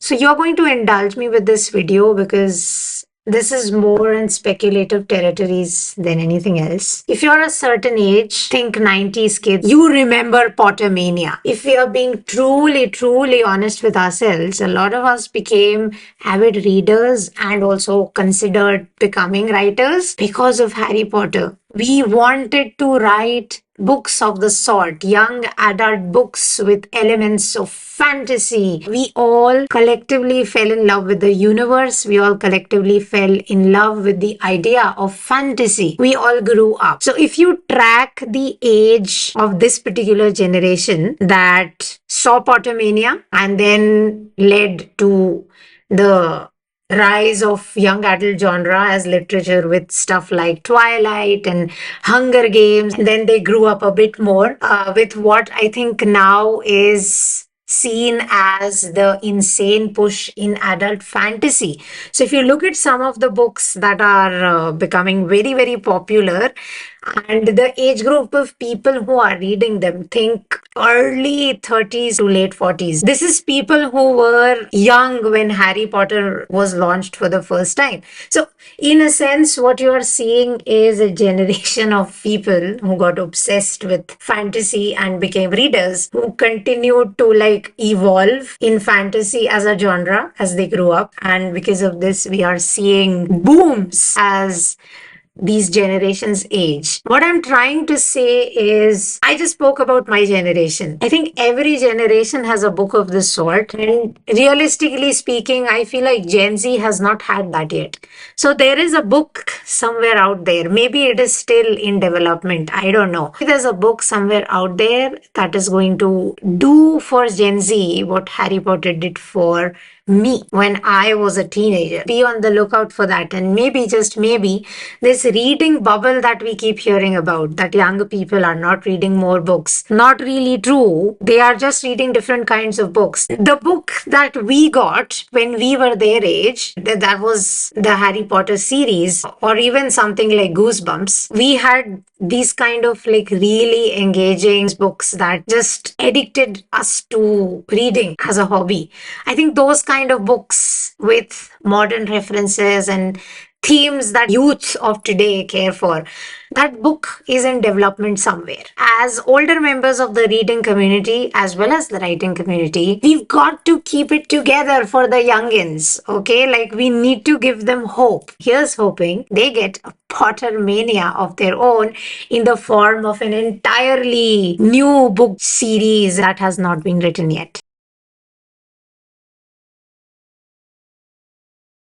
So you're going to indulge me with this video because this is more in speculative territories than anything else. If you're a certain age, think 90s kids, you remember Pottermania. If we are being truly honest with ourselves, a lot of us became avid readers and also considered becoming writers because of Harry Potter. We wanted to write books of the sort, young adult books with elements of fantasy. We all collectively fell in love with the universe. We all collectively fell in love with the idea of fantasy. We all grew up. So if you track the age of this particular generation that saw Pottermania and then led to the rise of young adult genre as literature with stuff like Twilight and Hunger Games. And then they grew up a bit more with what I think now is seen as the insane push in adult fantasy. So if you look at some of the books that are becoming very popular, and the age group of people who are reading them, think early 30s to late 40s. This is people who were young when Harry Potter was launched for the first time. So in a sense, what you are seeing is a generation of people who got obsessed with fantasy and became readers, who continued to evolve in fantasy as a genre as they grew up. And because of this, we are seeing booms as these generations age. What I'm trying to say is, I just spoke about my generation. I think every generation has a book of this sort. And realistically speaking, I feel like Gen Z has not had that yet. So there is a book somewhere out there. Maybe it is still in development. I don't know. There's a book somewhere out there that is going to do for Gen Z what Harry Potter did for me when I was a teenager. Be on the lookout for that. And maybe, just maybe, this reading bubble that we keep hearing about, that younger people are not reading more books, not really true. They are just reading different kinds of books. The book that we got when we were their age, that was the Harry Potter series, or even something like Goosebumps. We had these kind of really engaging books that just addicted us to reading as a hobby. I think those kind of books with modern references and themes that youths of today care for, that book is in development somewhere. As older members of the reading community as well as the writing community, we've got to keep it together for the youngins, okay? We need to give them hope. Here's hoping they get a Potter mania of their own in the form of an entirely new book series that has not been written yet.